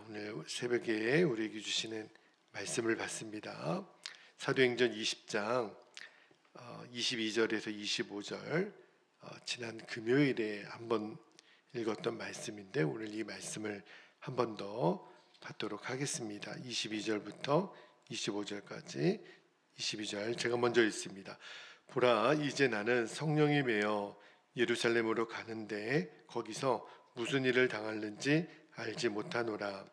오늘 새벽에 우리에게 주시는 말씀을 받습니다. 사도행전 20장 22절에서 25절, 지난 금요일에 한번 읽었던 말씀인데 오늘 이 말씀을 한 번 더 받도록 하겠습니다. 22절부터 25절까지. 22절 제가 먼저 읽습니다. 보라, 이제 나는 성령이 매여 예루살렘으로 가는데 거기서 무슨 일을 당할는지 알지 못하노라.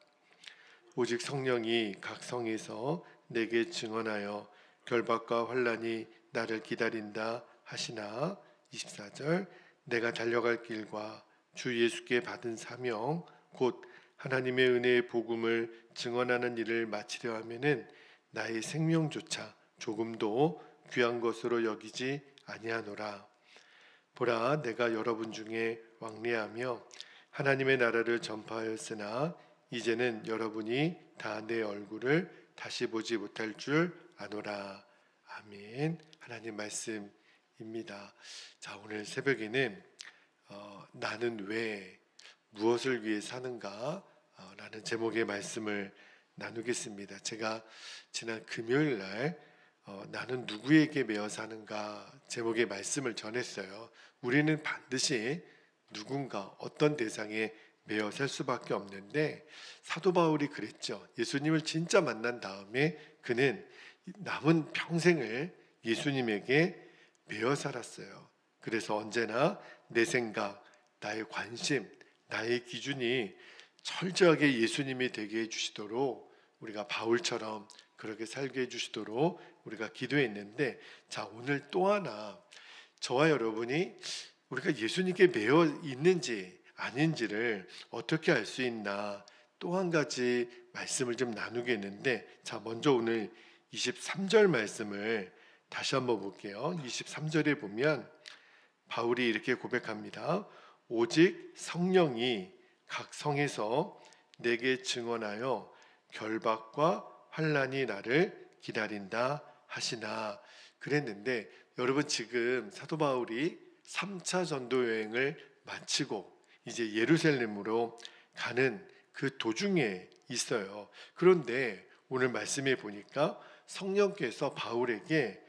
오직 성령이 각 성에서 내게 증언하여 결박과 환난이 나를 기다린다 하시나. 24절 내가 달려갈 길과 주 예수께 받은 사명 곧 하나님의 은혜의 복음을 증언하는 일을 마치려 하면은 나의 생명조차 조금도 귀한 것으로 여기지 아니하노라. 보라, 내가 여러분 중에 왕래하며 하나님의 나라를 전파하였으나 이제는 여러분이 다 내 얼굴을 다시 보지 못할 줄 아노라. 아멘. 하나님 말씀입니다. 자, 오늘 새벽에는 나는 왜 무엇을 위해 사는가 라는 제목의 말씀을 나누겠습니다. 제가 지난 금요일 날 나는 누구에게 매여 사는가 제목의 말씀을 전했어요. 우리는 반드시 누군가 어떤 대상에 매여 살 수밖에 없는데 사도 바울이 그랬죠. 예수님을 진짜 만난 다음에 그는 남은 평생을 예수님에게 매여 살았어요. 그래서 언제나 내 생각, 나의 관심, 나의 기준이 철저하게 예수님이 되게 해주시도록, 우리가 바울처럼 그렇게 살게 해주시도록 우리가 기도했는데, 자, 오늘 또 하나 저와 여러분이 우리가 예수님께 매여 있는지 아닌지를 어떻게 알 수 있나, 또 한 가지 말씀을 좀 나누겠는데, 자, 먼저 오늘 23절 말씀을 다시 한번 볼게요. 23절에 보면 바울이 이렇게 고백합니다. 오직 성령이 각 성에서 내게 증언하여 결박과 환난이 나를 기다린다 하시나. 그랬는데 여러분, 지금 사도 바울이 3차 전도 여행을 마치고 이제 예루살렘으로 가는 그 도중에 있어요. 그런데 오늘 말씀에 보니까 성령께서 바울에게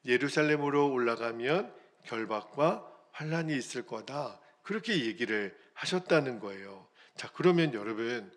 예루살렘으로 올라가면 결박과 환난이 있을 거다, 그렇게 얘기를 하셨다는 거예요. 자, 그러면 여러분,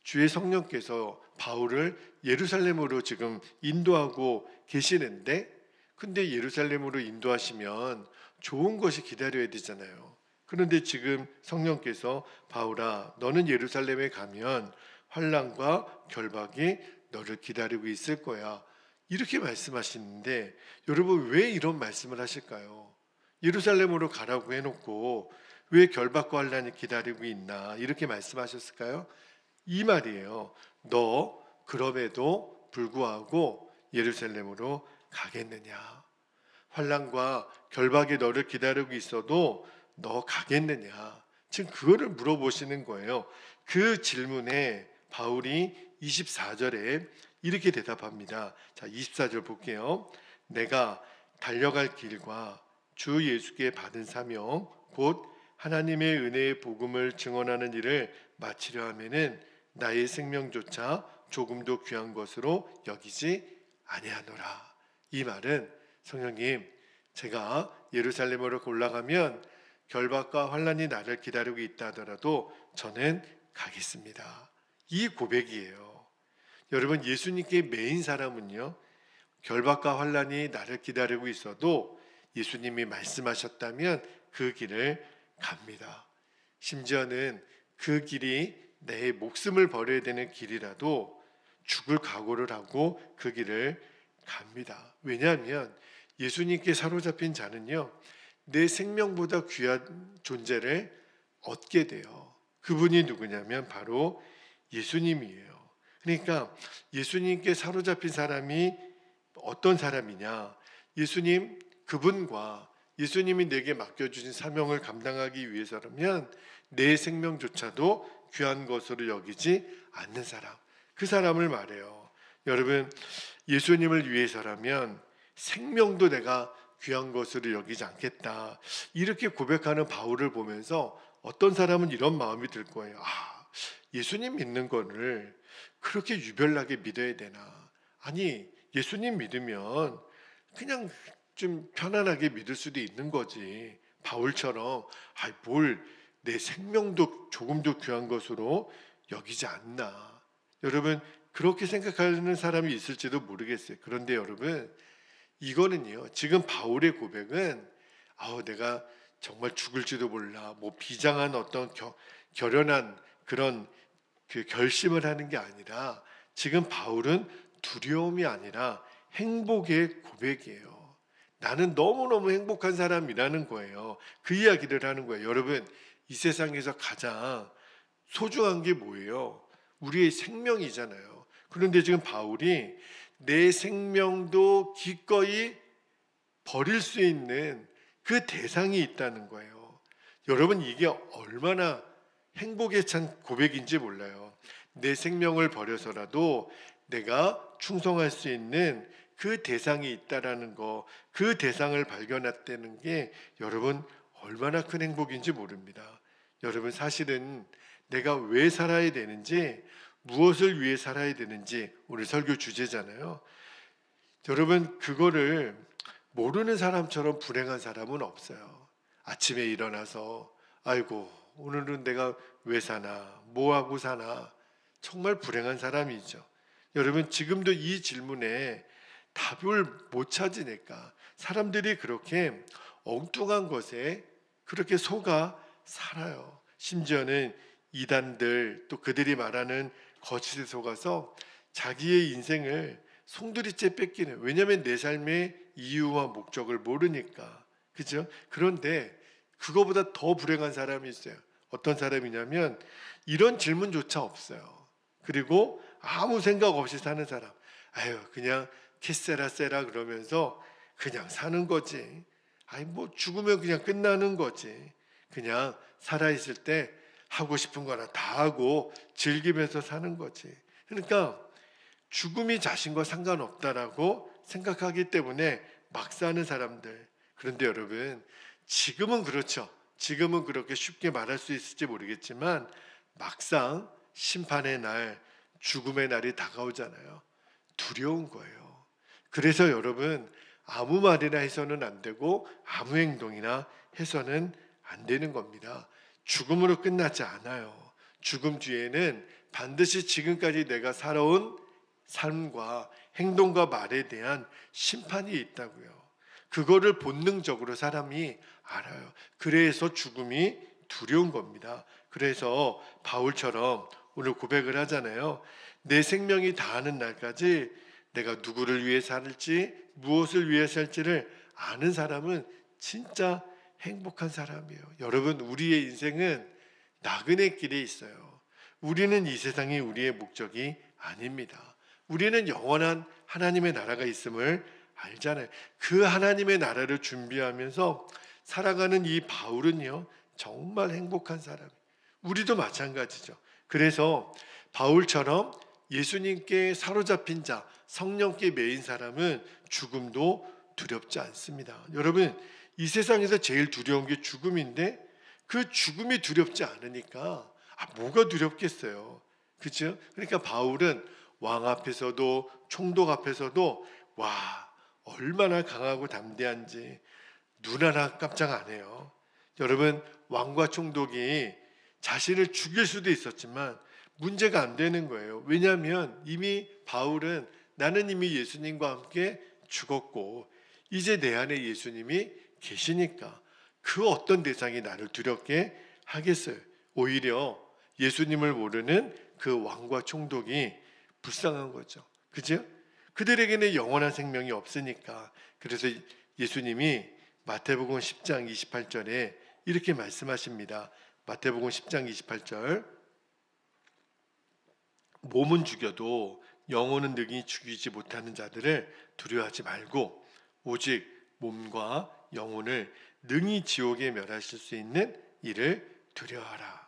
주의 성령께서 바울을 예루살렘으로 지금 인도하고 계시는데, 근데 예루살렘으로 인도하시면 좋은 것이 기다려야 되잖아요. 그런데 지금 성령께서 바울아, 너는 예루살렘에 가면 환난과 결박이 너를 기다리고 있을 거야, 이렇게 말씀하시는데, 여러분 왜 이런 말씀을 하실까요? 예루살렘으로 가라고 해놓고 왜 결박과 환난이 기다리고 있나, 이렇게 말씀하셨을까요? 이 말이에요. 너 그럼에도 불구하고 예루살렘으로 가겠느냐? 환난과 결박이 너를 기다리고 있어도 너 가겠느냐? 지금 그거를 물어보시는 거예요. 그 질문에 바울이 24절에 이렇게 대답합니다. 자, 24절 볼게요. 내가 달려갈 길과 주 예수께 받은 사명 곧 하나님의 은혜의 복음을 증언하는 일을 마치려 하면은 나의 생명조차 조금도 귀한 것으로 여기지 아니하노라. 이 말은, 성령님, 제가 예루살렘으로 올라가면 결박과 환난이 나를 기다리고 있다 하더라도 저는 가겠습니다. 이 고백이에요. 여러분, 예수님께 매인 사람은요, 결박과 환난이 나를 기다리고 있어도 예수님이 말씀하셨다면 그 길을 갑니다. 심지어는 그 길이 내 목숨을 버려야 되는 길이라도 죽을 각오를 하고 그 길을 갑니다. 왜냐하면 예수님께 사로잡힌 자는요, 내 생명보다 귀한 존재를 얻게 돼요. 그분이 누구냐면 바로 예수님이에요. 그러니까 예수님께 사로잡힌 사람이 어떤 사람이냐, 예수님, 그분과 예수님이 내게 맡겨주신 사명을 감당하기 위해서라면 내 생명조차도 귀한 것으로 여기지 않는 사람, 그 사람을 말해요. 여러분, 예수님을 위해서라면 생명도 내가 귀한 것으로 여기지 않겠다, 이렇게 고백하는 바울을 보면서 어떤 사람은 이런 마음이 들 거예요. 예수님 믿는 거를 그렇게 유별나게 믿어야 되나? 아니, 예수님 믿으면 그냥 좀 편안하게 믿을 수도 있는 거지. 바울처럼 뭘 내 생명도 조금도 귀한 것으로 여기지 않나. 여러분, 그렇게 생각하는 사람이 있을지도 모르겠어요. 그런데 여러분, 이거는요, 지금 바울의 고백은 내가 정말 죽을지도 몰라, 뭐 비장한 어떤 결연한 그런 그 결심을 하는 게 아니라, 지금 바울은 두려움이 아니라 행복의 고백이에요. 나는 너무너무 행복한 사람이라는 거예요. 그 이야기를 하는 거예요. 여러분, 이 세상에서 가장 소중한 게 뭐예요? 우리의 생명이잖아요. 그런데 지금 바울이 내 생명도 기꺼이 버릴 수 있는 그 대상이 있다는 거예요. 여러분, 이게 얼마나 행복에 찬 고백인지 몰라요. 내 생명을 버려서라도 내가 충성할 수 있는 그 대상이 있다라는 거, 그 대상을 발견했다는 게 여러분 얼마나 큰 행복인지 모릅니다. 여러분, 사실은 내가 왜 살아야 되는지, 무엇을 위해 살아야 되는지 오늘 설교 주제잖아요. 여러분, 그거를 모르는 사람처럼 불행한 사람은 없어요. 아침에 일어나서 아이고 오늘은 내가 왜 사나, 뭐 하고 사나, 정말 불행한 사람이죠. 여러분, 지금도 이 질문에 답을 못 찾으니까 사람들이 그렇게 엉뚱한 것에 그렇게 속아 살아요. 심지어는 이단들, 또 그들이 말하는 거짓에 속아서 자기의 인생을 송두리째 뺏기는, 왜냐하면 내 삶의 이유와 목적을 모르니까. 그죠? 그런데 그거보다 더 불행한 사람이 있어요. 어떤 사람이냐면 이런 질문조차 없어요. 그리고 아무 생각 없이 사는 사람. 그냥 키세라 세라 그러면서 그냥 사는 거지. 뭐 죽으면 그냥 끝나는 거지. 그냥 살아있을 때 하고 싶은 거나 다 하고 즐기면서 사는 거지. 그러니까 죽음이 자신과 상관없다라고 생각하기 때문에 막 사는 사람들. 그런데 여러분, 지금은 그렇죠. 지금은 그렇게 쉽게 말할 수 있을지 모르겠지만 막상 심판의 날, 죽음의 날이 다가오잖아요. 두려운 거예요. 그래서 여러분, 아무 말이나 해서는 안 되고 아무 행동이나 해서는 안 되는 겁니다. 죽음으로 끝나지 않아요. 죽음 뒤에는 반드시 지금까지 내가 살아온 삶과 행동과 말에 대한 심판이 있다고요. 그거를 본능적으로 사람이 알아요. 그래서 죽음이 두려운 겁니다. 그래서 바울처럼 오늘 고백을 하잖아요. 내 생명이 다하는 날까지 내가 누구를 위해 살지, 무엇을 위해 살지를 아는 사람은 진짜 행복한 사람이에요. 여러분, 우리의 인생은 나그네 길에 있어요. 우리는 이 세상이 우리의 목적이 아닙니다. 우리는 영원한 하나님의 나라가 있음을 알잖아요. 그 하나님의 나라를 준비하면서 살아가는 이 바울은요, 정말 행복한 사람. 우리도 마찬가지죠. 그래서 바울처럼 예수님께 사로잡힌 자, 성령께 매인 사람은 죽음도 두렵지 않습니다. 여러분, 이 세상에서 제일 두려운 게 죽음인데 그 죽음이 두렵지 않으니까 뭐가 두렵겠어요. 그렇죠? 그러니까 바울은 왕 앞에서도 총독 앞에서도 얼마나 강하고 담대한지 눈 하나 깜짝 안 해요. 여러분, 왕과 총독이 자신을 죽일 수도 있었지만 문제가 안 되는 거예요. 왜냐하면 이미 바울은 나는 이미 예수님과 함께 죽었고 이제 내 안에 예수님이 계시니까 그 어떤 대상이 나를 두렵게 하겠어요. 오히려 예수님을 모르는 그 왕과 총독이 불쌍한 거죠. 그죠? 그들에게는 영원한 생명이 없으니까. 그래서 예수님이 마태복음 10장 28절에 이렇게 말씀하십니다. 마태복음 10장 28절, 몸은 죽여도 영혼은 능히 죽이지 못하는 자들을 두려워하지 말고 오직 몸과 영혼을 능히 지옥에 멸하실 수 있는 이를 두려워하라.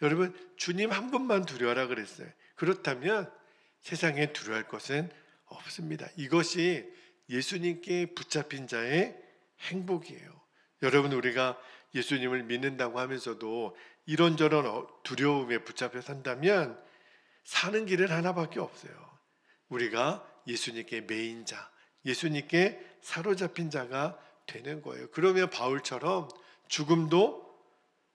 여러분, 주님 한 분만 두려워하라 그랬어요. 그렇다면 세상에 두려워할 것은 없습니다. 이것이 예수님께 붙잡힌 자의 행복이에요. 여러분, 우리가 예수님을 믿는다고 하면서도 이런저런 두려움에 붙잡혀 산다면 사는 길은 하나밖에 없어요. 우리가 예수님께 매인 자, 예수님께 사로잡힌 자가 되는 거예요. 그러면 바울처럼 죽음도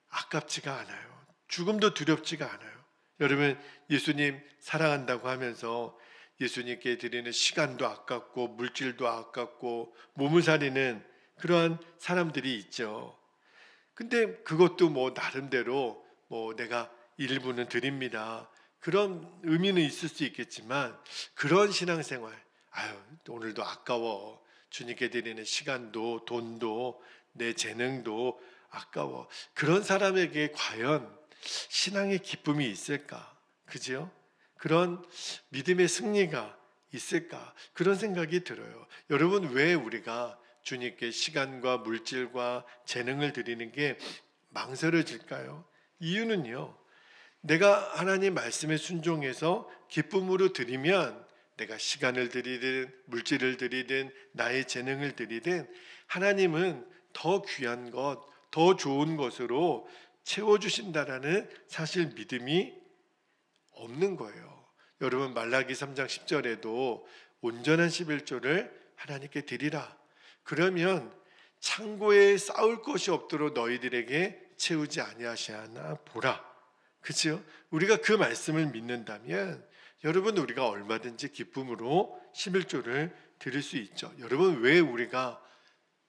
아깝지가 않아요. 죽음도 두렵지가 않아요. 여러분, 예수님 사랑한다고 하면서 예수님께 드리는 시간도 아깝고 물질도 아깝고 몸을 사리는 그러한 사람들이 있죠. 근데 그것도 뭐 나름대로 뭐 내가 일부는 드립니다, 그런 의미는 있을 수 있겠지만, 그런 신앙생활, 아유 오늘도 아까워, 주님께 드리는 시간도 돈도 내 재능도 아까워, 그런 사람에게 과연 신앙의 기쁨이 있을까? 그죠? 그런 믿음의 승리가 있을까? 그런 생각이 들어요. 여러분, 왜 우리가 주님께 시간과 물질과 재능을 드리는 게 망설여질까요? 이유는요, 내가 하나님 말씀에 순종해서 기쁨으로 드리면, 내가 시간을 드리든 물질을 드리든 나의 재능을 드리든 하나님은 더 귀한 것, 더 좋은 것으로 채워주신다라는 사실 믿음이 없는 거예요. 여러분, 말라기 3장 10절에도 온전한 11조를 하나님께 드리라, 그러면 창고에 쌓을 것이 없도록 너희들에게 채우지 아니하시나 보라. 그렇죠? 우리가 그 말씀을 믿는다면 여러분, 우리가 얼마든지 기쁨으로 11조를 드릴 수 있죠. 여러분, 왜 우리가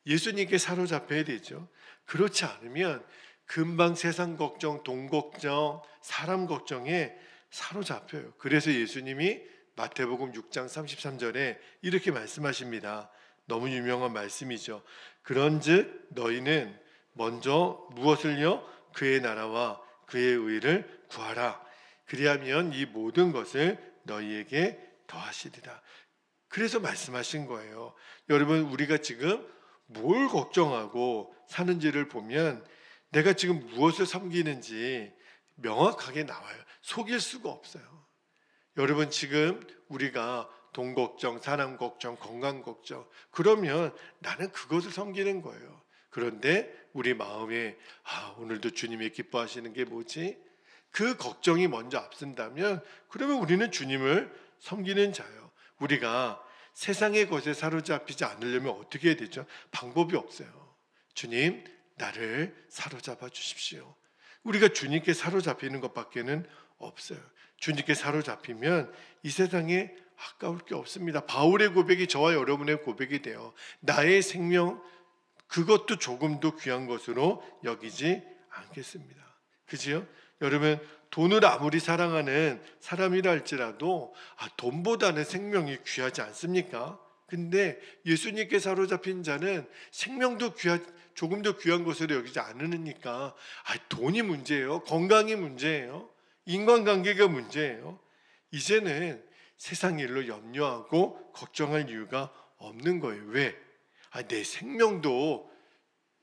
예수님께 사로잡혀야 되죠? 그렇지 않으면 금방 세상 걱정, 돈 걱정, 사람 걱정에 사로잡혀요. 그래서 예수님이 마태복음 6장 33절에 이렇게 말씀하십니다. 너무 유명한 말씀이죠. 그런즉 너희는 먼저 무엇을요? 그의 나라와 그의 의를 구하라. 그리하면 이 모든 것을 너희에게 더하시리라. 그래서 말씀하신 거예요. 여러분, 우리가 지금 뭘 걱정하고 사는지를 보면 내가 지금 무엇을 섬기는지 명확하게 나와요. 속일 수가 없어요. 여러분, 지금 우리가 돈 걱정, 사람 걱정, 건강 걱정, 그러면 나는 그것을 섬기는 거예요. 그런데 우리 마음에 오늘도 주님이 기뻐하시는 게 뭐지? 그 걱정이 먼저 앞선다면 그러면 우리는 주님을 섬기는 자예요. 우리가 세상의 것에 사로잡히지 않으려면 어떻게 해야 되죠? 방법이 없어요. 주님, 나를 사로잡아 주십시오. 우리가 주님께 사로잡히는 것밖에는 없어요. 주님께 사로잡히면 이 세상에 아까울 게 없습니다. 바울의 고백이 저와 여러분의 고백이 돼요. 나의 생명, 그것도 조금도 귀한 것으로 여기지 않겠습니다. 그지요? 여러분, 돈을 아무리 사랑하는 사람이라 할지라도 돈보다는 생명이 귀하지 않습니까? 근데 예수님께 사로잡힌 자는 생명도 조금도 귀한 것으로 여기지 않으니까 돈이 문제예요. 건강이 문제예요. 인간관계가 문제예요. 이제는 세상 일로 염려하고 걱정할 이유가 없는 거예요. 왜? 내 생명도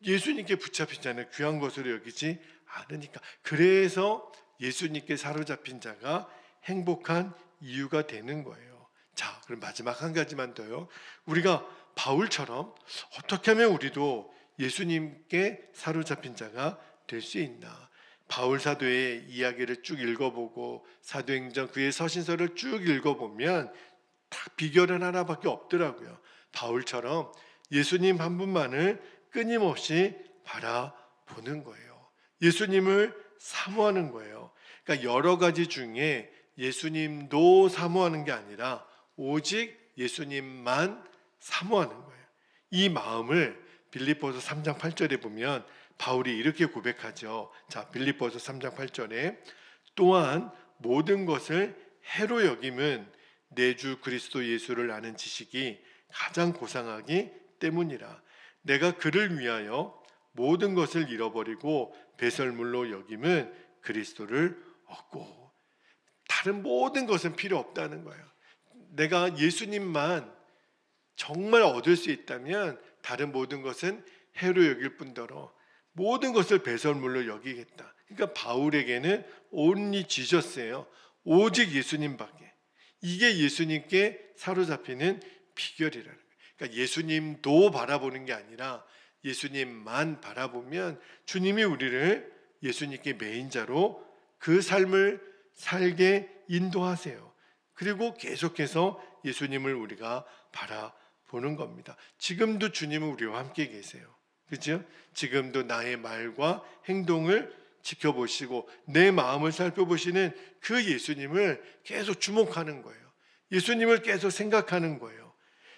예수님께 붙잡힌 자는 귀한 것으로 여기지 않으니까. 그래서 예수님께 사로잡힌 자가 행복한 이유가 되는 거예요. 자, 그럼 마지막 한 가지만 더요. 우리가 바울처럼 어떻게 하면 우리도 예수님께 사로잡힌 자가 될 수 있나? 바울 사도의 이야기를 쭉 읽어보고 사도행전 그의 서신서를 쭉 읽어보면 다 비결은 하나밖에 없더라고요. 바울처럼 예수님 한 분만을 끊임없이 바라보는 거예요. 예수님을 사모하는 거예요. 그러니까 여러 가지 중에 예수님도 사모하는 게 아니라 오직 예수님만 사모하는 거예요. 이 마음을 빌립보서 3장 8절에 보면 바울이 이렇게 고백하죠. 자, 빌립보서 3장 8절에 또한 모든 것을 해로 여김은 내 주 그리스도 예수를 아는 지식이 가장 고상하기 때문이라. 내가 그를 위하여 모든 것을 잃어버리고 배설물로 여김은 그리스도를 얻고. 다른 모든 것은 필요 없다는 거예요. 내가 예수님만 정말 얻을 수 있다면 다른 모든 것은 해로 여길 뿐더러 모든 것을 배설물로 여기겠다. 그러니까 바울에게는 only Jesus예요. 오직 예수님밖에. 이게 예수님께 사로잡히는 비결이라는 거예요. 그러니까 예수님도 바라보는 게 아니라 예수님만 바라보면 주님이 우리를 예수님께 매인자로 그 삶을 살게 인도하세요. 그리고 계속해서 예수님을 우리가 바라보는 겁니다. 지금도 주님은 우리와 함께 계세요. 그죠? 지금도 나의 말과 행동을 지켜보시고 내 마음을 살펴보시는 그 예수님을 계속 주목하는 거예요. 예수님을 계속 생각하는 거예요.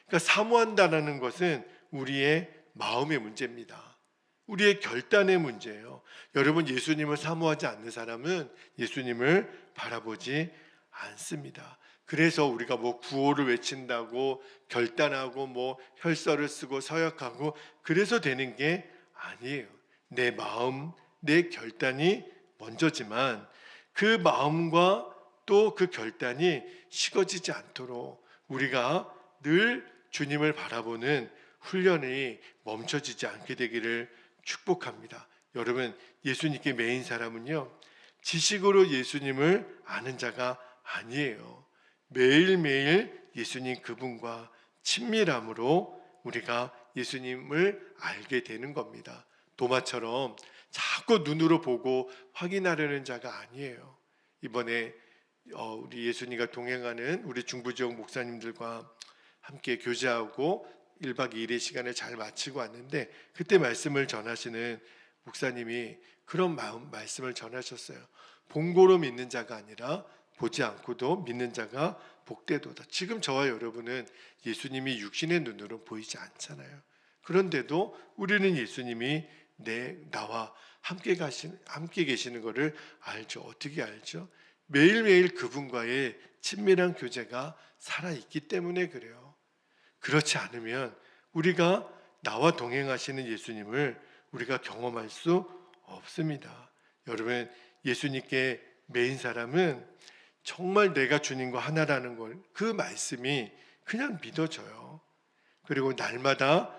그러니까 사모한다는 것은 우리의 마음의 문제입니다. 우리의 결단의 문제예요. 여러분, 예수님을 사모하지 않는 사람은 예수님을 바라보지 않습니다. 그래서 우리가 뭐 구호를 외친다고 결단하고 뭐 혈서를 쓰고 서약하고 그래서 되는 게 아니에요. 내 마음, 내 결단이 먼저지만 그 마음과 또 그 결단이 식어지지 않도록 우리가 늘 주님을 바라보는 훈련이 멈춰지지 않게 되기를 축복합니다. 여러분, 예수님께 매인 사람은요, 지식으로 예수님을 아는 자가 아니에요. 매일매일 예수님 그분과 친밀함으로 우리가 예수님을 알게 되는 겁니다. 도마처럼 자꾸 눈으로 보고 확인하려는 자가 아니에요. 이번에 우리 예수님과 동행하는 우리 중부지역 목사님들과 함께 교제하고 1박 2일의 시간을 잘 마치고 왔는데 그때 말씀을 전하시는 목사님이 그런 말씀을 전하셨어요. 본고로 믿는 자가 아니라 보지 않고도 믿는 자가 복되도다. 지금 저와 여러분은 예수님이 육신의 눈으로 보이지 않잖아요. 그런데도 우리는 예수님이 나와 함께 계시는 것을 알죠. 어떻게 알죠? 매일매일 그분과의 친밀한 교제가 살아있기 때문에 그래요. 그렇지 않으면 우리가 나와 동행하시는 예수님을 우리가 경험할 수 없습니다. 여러분, 예수님께 매인 사람은 정말 내가 주님과 하나라는 걸 그 말씀이 그냥 믿어져요. 그리고 날마다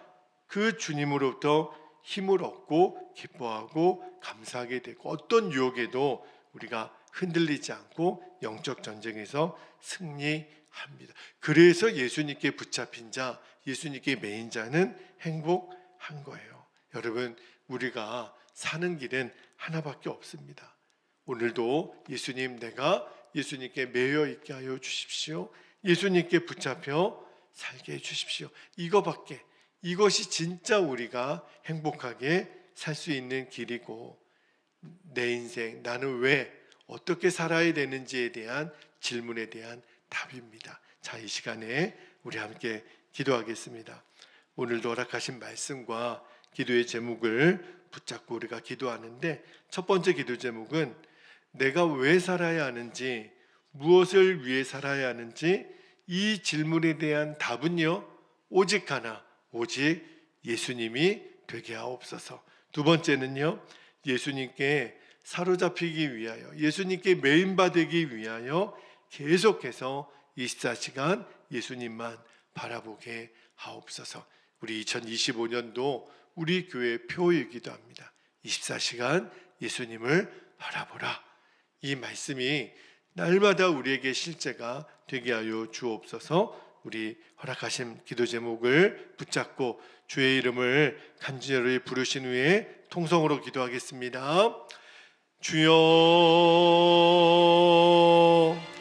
그 주님으로부터 힘을 얻고 기뻐하고 감사하게 되고 어떤 유혹에도 우리가 흔들리지 않고 영적 전쟁에서 승리합니다. 그래서 예수님께 붙잡힌 자, 예수님께 매인 자는 행복한 거예요. 여러분, 우리가 사는 길은 하나밖에 없습니다. 오늘도 예수님, 내가 예수님께 매여 있게 하여 주십시오. 예수님께 붙잡혀 살게 해 주십시오. 이것이 진짜 우리가 행복하게 살 수 있는 길이고 내 인생, 나는 왜 어떻게 살아야 되는지에 대한 질문에 대한 답입니다. 자, 이 시간에 우리 함께 기도하겠습니다. 오늘도 허락하신 말씀과 기도의 제목을 붙잡고 우리가 기도하는데 첫 번째 기도 제목은 내가 왜 살아야 하는지, 무엇을 위해 살아야 하는지 이 질문에 대한 답은요, 오직 하나, 오직 예수님이 되게 하옵소서. 두 번째는요, 예수님께 사로잡히기 위하여, 예수님께 매인받기 위하여 계속해서 24시간 예수님만 바라보게 하옵소서. 우리 2025년도 우리 교회 표이기도 합니다. 24시간 예수님을 바라보라. 이 말씀이 날마다 우리에게 실제가 되게 하여 주옵소서. 우리 허락하신 기도 제목을 붙잡고 주의 이름을 간절히 부르신 후에 통성으로 기도하겠습니다. 주여